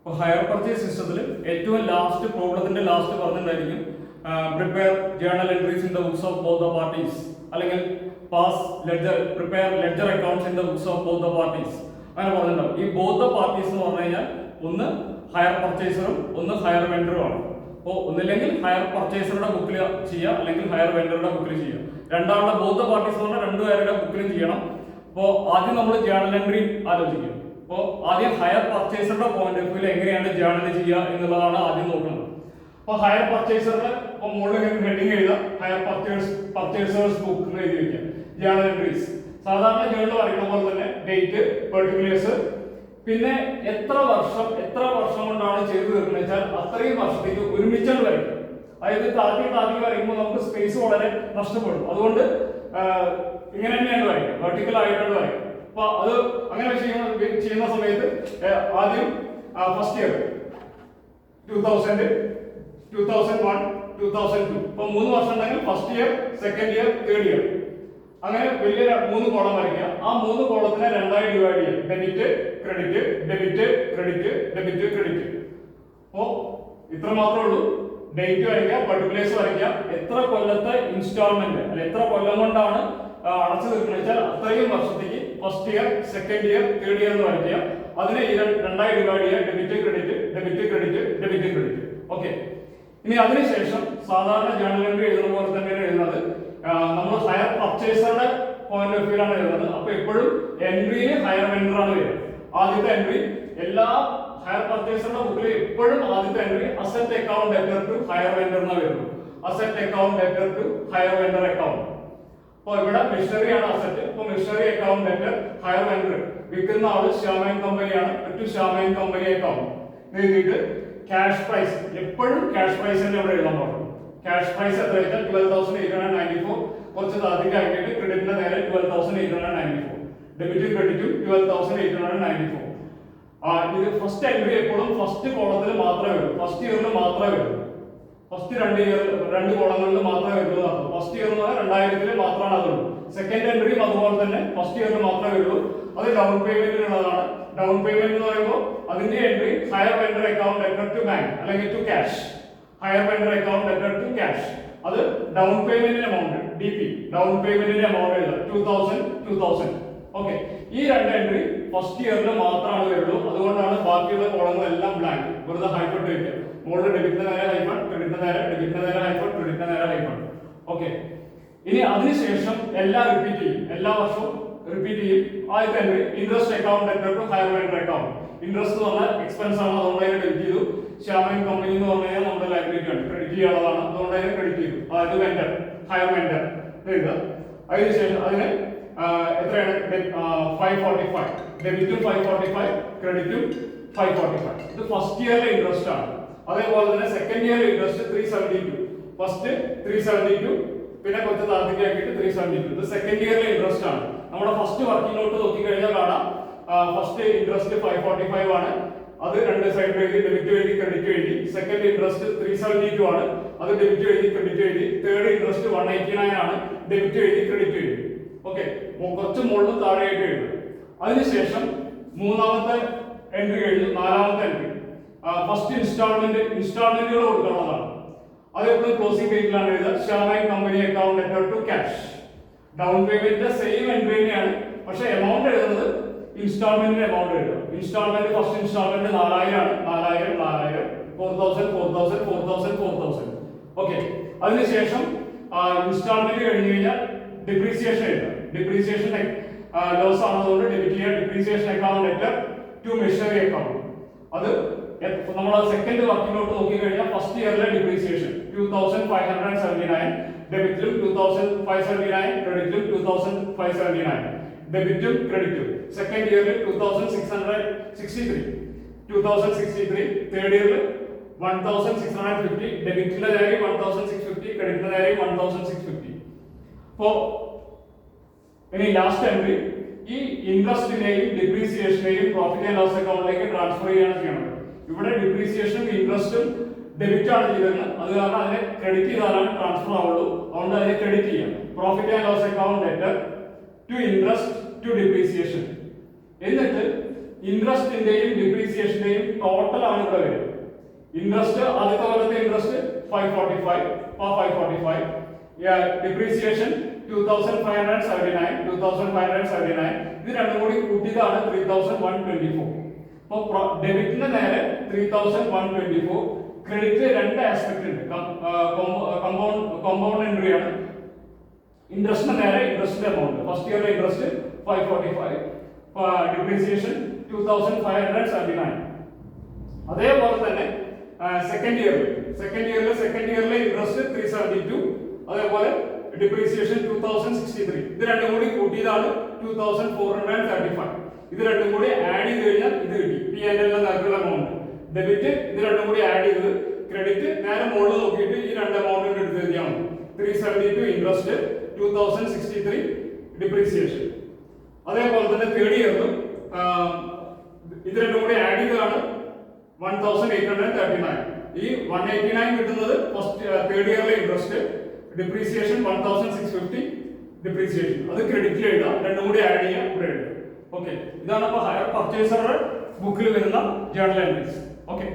ഇപ്പോൾ higher purchase സിസ്റ്റത്തിൽ ഏറ്റവും ലാസ്റ്റ് പ്രോബ്ലത്തിന്റെ ലാസ്റ്റ് പറഞ്ഞിട്ടുണ്ടായിരിക്കും prepare journal entries in the books of both the parties, അല്ലെങ്കിൽ pass ledger prepare ledger accounts in the books of both the parties അങ്ങനെ പറഞ്ഞിട്ടുണ്ടാവും. ഈ ബോത്ത് ദ പാർട്ടീസ് എന്ന് പറഞ്ഞു കഴിഞ്ഞാൽ ഒന്ന് ഹയർ പർച്ചേസറും ഒന്ന് ഹയർ വെൻഡറും ആണ്. അപ്പോൾ ഒന്നില്ലെങ്കിൽ ഹയർ പർച്ചേസറുടെ ബുക്കിൽ ചെയ്യുക, അല്ലെങ്കിൽ ഹയർ വെൻഡറുടെ ബുക്കിൽ ചെയ്യുക. രണ്ടാളുടെ ബോത്ത് ദ പാർട്ടീസ് എന്ന് പറഞ്ഞാൽ രണ്ടുപേരുടെ ബുക്കിലും ചെയ്യണം. അപ്പോൾ ആദ്യം നമ്മൾ ജേണൽ എൻട്രി ആലോചിക്കും. അപ്പോൾ ആദ്യം ഹയർ പർച്ചേസറുടെ പോയിന്റ് ഓഫ് വ്യൂവിൽ എങ്ങനെയാണ് ജേണൽ ചെയ്യുക എന്നുള്ളതാണ് ആദ്യം നോക്കുന്നത്. അപ്പോൾ ഹയർ പർച്ചേസറിന് ഇപ്പോൾ മുകളിൽ ഹെഡിങ് എഴുതാം, ഹയർ പർച്ചേസേഴ്സ് ബുക്ക് എന്ന് എഴുതി വെക്കാം, ജേണൽ എൻട്രീസ്. സാധാരണ ജേണൽ വരയ്ക്കുന്ന പോലെ തന്നെ ഡേറ്റ്, പെർട്ടിക്കുലേഴ്സ്, പിന്നെ എത്ര വർഷം കൊണ്ടാണ് ചെയ്തു തീർക്കുന്നത് വെച്ചാൽ അത്രയും വർഷത്തേക്ക് ഒരുമിച്ചാണ് വരയ്ക്കുക. അതായത് താത്തി വരയ്ക്കുമ്പോൾ നമുക്ക് സ്പേസ് വളരെ നഷ്ടപ്പെടും. അതുകൊണ്ട് ഇങ്ങനെ തന്നെയാണ് വരയ്ക്കുക, വെർട്ടിക്കൽ ആയിട്ടാണ് വരയ്ക്കുക. അപ്പൊ അത് അങ്ങനെ ചെയ്യുന്ന സമയത്ത് ആദ്യം ഫസ്റ്റ് ഇയർ 2000, 2001, 2002 ഇപ്പൊ 3 വർഷം ഉണ്ടെങ്കിൽ first year, second year, third year, അങ്ങനെ വലിയ 3 കോളം വരയ്ക്കുക. ആ 3 കോളത്തിനെ രണ്ടായി ഡിവൈഡ് ചെയ്യുക, debit credit, debit credit, debit credit. അപ്പോ ഇത്ര മാത്രമേ ഉള്ളൂ. ഡേറ്റ് വരയ്ക്കുക, പെർട്ടിക്കുലേഴ്സ് വരയ്ക്കുക, എത്ര കൊല്ലത്തെ ഇൻസ്റ്റാൾമെന്റ് അല്ലെ എത്ര കൊല്ലം കൊണ്ടാണ് അടച്ചു തീർക്കുന്നത് വെച്ചാൽ അത്രയും വർഷത്തേക്ക് first year, second year, third year എന്ന് വരയ്ക്കുക. അതിനെ രണ്ടായി ഡിവൈഡ് ചെയ്യുക, debit credit, debit credit, debit credit. Okay, ഇനി അതിനുശേഷം സാധാരണ ജേണൽ എൻട്രി എഴുതുന്ന പോലെ തന്നെയാണ് എഴുതുന്നത്. നമ്മൾ ഹയർ പർച്ചേസറുടെ പോയിന്റ് ഓഫ് വ്യൂലാണ് എഴുതുന്നത്. അപ്പൊ എപ്പോഴും എൻട്രിയിൽ ഹയർ വെൻഡർ ആണ് വരുന്നത്. ആദ്യത്തെ എൻട്രി എല്ലാ ഹയർ പർച്ചേസറുടെ ബുക്കിൽ എപ്പോഴും ആദ്യത്തെ entry asset account debtor to hire vendor എന്നാണ് വരുന്നത്. Asset account debtor to hire vendor account. അപ്പോൾ ഇവിടെ മിഷനറി ആണ് അസറ്റ്. അപ്പോൾ machinery account debtor hire vendor, വിൽക്കുന്ന ആള് ശ്യാമൻ കമ്പനിയാണ്, ടു ശ്യാമൻ കമ്പനി അക്കൗണ്ട് എഴുതിയിട്ട് ക്യാഷ് പ്രൈസ്, എപ്പോഴും ക്യാഷ് പ്രൈസ് തന്നെ ഇവിടെ എഴുതാൻ പാടുള്ളൂ. ക്യാഷ് പ്രൈസ് എത്ര വെച്ചാൽ 12,894, കുറച്ച് അധികം ആക്കിയിട്ട് ക്രെഡിറ്റിന്റെ നേരെ 12,894, ഡെബിറ്റും ക്രെഡിറ്റും 12,894. ഇത് ഫസ്റ്റ് എൻട്രി എപ്പോഴും ഫസ്റ്റ് കോളത്തിൽ മാത്രമേ വരൂ, ഫസ്റ്റ് ഇയറിൽ മാത്രമേ വരൂ. ഫസ്റ്റ് രണ്ട് കോളങ്ങളിൽ മാത്രമേ വരുള്ളൂ. ഫസ്റ്റ് ഇയർ എന്ന് പറഞ്ഞാൽ 2000 മാത്രമാണ് അതുള്ളൂ. സെക്കൻഡ് എൻട്രിയും അതുപോലെ തന്നെ ഫസ്റ്റ് ഇയറിൽ മാത്രമേ വരുള്ളൂ. അത് ഡൗൺ പേയ്മെന്റിനുള്ളതാണ്. ഡൗൺ പേയ്മെന്റ് എന്ന് പറയുമ്പോൾ അതിന്റെ entry hire vendor account debtor to bank അല്ലെങ്കിൽ to cash, hire vendor account debtor to cash. അത് ഡൗൺ പേയ്മെന്റിന്റെ എമൗണ്ട്, DP ഡൗൺ പേയ്മെന്റിന്റെ എമൗണ്ട് എഴുതാം, 2000. ഓക്കെ, ഈ രണ്ട് എൻട്രി ഫസ്റ്റ് ഇയറിൽ മാത്രമാണ് വരുള്ളൂ. അതുകൊണ്ടാണ് ബാക്കിയുള്ള കോളങ്ങളെല്ലാം ബ്ലാങ്ക്, വെറുതെ ഹൈഫൺ വയ്ക്കുക. മുകളിൽ ഡെബിറ്റിന് നേരെ ഹൈഫൺ, ക്രെഡിറ്റിന് നേരെ, ഡെബിറ്റിന് നേരെ ഹൈഫൺ, ക്രെഡിറ്റിന് നേരെ ഹൈഫൺ. ഓക്കെ, ഇനി അതിനുശേഷം എല്ലാം റിപ്പീറ്റ് ചെയ്യും, എല്ലാ വർഷവും റിപ്പീറ്റ് ചെയ്യും. ആദ്യത്തെ entry interest account debtor to hire vendor account. Interest എന്ന് പറഞ്ഞാൽ എക്സ്പെൻസ് ആണ്, അതുകൊണ്ട് അതിനെ ഡെബിറ്റ് ചെയ്തു. ശ്യാമൻ കമ്പനി എന്ന് പറഞ്ഞു കഴിഞ്ഞാൽ നമ്മുടെ ലൈബിലിറ്റി ആണ്, ക്രെഡിറ്റ് ചെയ്യാനുള്ളതാണ്, അതുകൊണ്ട് അതിനെ ക്രെഡിറ്റ് ചെയ്തു. അതായത് വെൻഡർ, ഹയർ വെൻഡർ എഴുതുക. അതിനുശേഷം അതിന് എത്രയാണ് 545, ഡെബിറ്റും 545, ക്രെഡിറ്റും 545. ഇത് ഫസ്റ്റ് ഇയറിലെ ഇൻട്രസ്റ്റ് ആണ്. അതേപോലെ തന്നെ സെക്കൻഡ് ഇയറിലെ ഇൻട്രസ്റ്റ് 372, ഫസ്റ്റ് 372, പിന്നെ കുറച്ച് താഴ്ത്തിക്കാക്കിയിട്ട് 372. ഇത് സെക്കൻഡ് ഇയറിലെ ഇൻട്രസ്റ്റ് ആണ്. നമ്മുടെ ഫസ്റ്റ് വർക്കിംഗ് നോട്ട് നോക്കിക്കഴിഞ്ഞാൽ കാണാം, ഫസ്റ്റ് ഇൻട്രസ്റ്റ് 545 ആണ്, അത് രണ്ട് സൈഡിൽ എഴുതി, ഡെബിറ്റ് എഴുതി, ക്രെഡിറ്റ് എഴുതി. സെക്കൻഡ് ഇൻട്രസ്റ്റ് 372 ആണ്, അത് ഡെബിറ്റ് എഴുതി, ക്രെഡിറ്റ് എഴുതി. തേർഡ് ഇൻട്രസ്റ്റ് 189 ആണ്, ഡെബിറ്റ് എഴുതി, ക്രെഡിറ്റ് എഴുതി. ഓക്കെ, കുറച്ച് മുകളിൽ താഴെയായിട്ട് എഴുതും. അതിനുശേഷം മൂന്നാമത്തെ എൻട്രി എഴുതി, നാലാമത്തെ എൻട്രി ഫസ്റ്റ് ഇൻസ്റ്റാൾമെന്റുകൾ കൊടുക്കാനുള്ളതാണ്. അതെപ്പോഴും ക്ലോസിംഗ് പേജിലാണ് എഴുതുക, Shyaman company account debtor to cash. Down പേയ്മെന്റിന്റെ സെയിം എൻട്രി തന്നെയാണ്, പക്ഷെ എമൗണ്ട് എഴുതുന്നത് ഇൻസ്റ്റാൾമെന്റിന്റെ എമൗണ്ട് എഴുതുക. ഇൻസ്റ്റാൾമെന്റ് ഫസ്റ്റ് ഇൻസ്റ്റാൾമെന്റ് 4000 ആണ്, 4000, 4000, 4000. ഓക്കെ, അതിനുശേഷം ഇൻസ്റ്റാൾമെന്റ് കഴിഞ്ഞ് കഴിഞ്ഞാൽ ഡിപ്രീസിയേഷൻ എഴുതുക. ഡിപ്രീസിയേഷൻ ലോസ് ആണതുകൊണ്ട് ഡെബിറ്റ് ചെയ്യുക, depreciation account debtor to machinery account. അത് നമ്മൾ സെക്കൻഡ് വർക്കിംഗ് നോട്ട് നോക്കി കഴിഞ്ഞാൽ ഫസ്റ്റ് ഇയറിലെ ഡിപ്രീസിയേഷൻ 2579, ഡെബിറ്റിലും 2579, ക്രെഡിറ്റിലും 2579, ഡെബിറ്റും ക്രെഡിറ്റും. സെക്കൻഡ് ഇയറിൽ 2663, തേർഡ് ഇയറിൽ 1650, ഡെബിറ്റിന്റെ നേരെ 1650, ക്രെഡിറ്റിന്റെ നേരെ 1650. അപ്പോ ഇനി ലാസ്റ്റ് എൻട്രി ഈ ഇൻട്രസ്റ്റിനെയും ഡിപ്രീസിയേഷനെയും പ്രോഫിറ്റ് ആൻഡ് ലോസ് അക്കൗണ്ടിലേക്ക് ട്രാൻസ്ഫർ ചെയ്യണം. ഇവിടെ ഡിപ്രീസിയേഷനും ഇൻട്രസ്റ്റും ഡെബിറ്റ് ആണ് ചെയ്തത്, അത് കാരണം അതിനെ ക്രെഡിറ്റ് ചെയ്താലാണ് ട്രാൻസ്ഫർ ആവുള്ളൂ. അതുകൊണ്ട് അതിനെ ക്രെഡിറ്റ് ചെയ്യാം. Profit and loss account debtor to interest to depreciation. എന്നിട്ട് ഇൻട്രസ്റ്റിന്റെയും ഡിപ്രീസിയേഷന്റെയും ടോട്ടൽ ആണ് ഇവിടെ വരിക. ഇൻട്രസ്റ്റ് ആദ്യത്തെ കൊല്ലത്തെ ഇൻട്രസ്റ്റ് 545, 545. ഡിപ്രീസിയേഷൻ 2579. ഇത് രണ്ടും കൂടി കൂട്ടിയതാണ് 3124. അപ്പൊ ഡെബിറ്റിന് നേരെ 3124, ക്രെഡിറ്റ് രണ്ട് ആസ്പെക്ട് ഉണ്ട്. കോമ്പൗണ്ട് എൻട്രി ആണ്. ഇൻട്രസ്റ്റിന് നേരെ ഇൻട്രസ്റ്റിന്റെ എമൗണ്ട്, ഫസ്റ്റ് ഇയറിലെ ഇൻട്രസ്റ്റ് 545, ഡിപ്രീസിയേഷൻ 2579. അതേപോലെ തന്നെ സെക്കൻഡ് ഇയറിലെ ഇൻട്രസ്റ്റ് 372, അതേപോലെ ഡിപ്രീസിയേഷൻ 2063. ഇത് രണ്ടും കൂടി കൂട്ടിയതാണ് 2435. ഇത് രണ്ടും കൂടി ആഡ് ചെയ്ത് കഴിഞ്ഞാൽ ഇത് കിട്ടി. P&L നേരത്തെ എമൗണ്ട്, ഡെബിറ്റ് ഇത് രണ്ടും കൂടി ആഡ് ചെയ്ത്, ക്രെഡിറ്റ് നേരെ മുകളിൽ നോക്കിയിട്ട് ഈ രണ്ട് എമൗണ്ട് എടുത്ത് എഴുതിയാൽ മതി. 372 ഇൻട്രസ്റ്റ്, 2063 ഡിപ്രീസിയേഷൻ. അതേപോലെ തന്നെ തേർഡ് ഇയറിലും ഇത് രണ്ടും കൂടി ആഡ് ചെയ്തതാണ് 1839. ഈ 189 കിട്ടുന്നത് തേർഡ് ഇയറിലെ ഇൻട്രസ്റ്റ്, ഡിപ്രീസിയേഷൻ 1650 ഡിപ്രീസിയേഷൻ. അത് ക്രെഡിറ്റിൽ എഴുതാം, രണ്ടും കൂടി ആഡ് ചെയ്യാം, ഇവിടെ എഴുതാം. ഓക്കെ, ഇതാണ് അപ്പോൾ ഹയർ പർച്ചേസറുടെ ബുക്കിൽ വരുന്ന ജേർണൽ എൻട്രീസ്. ഓക്കെ.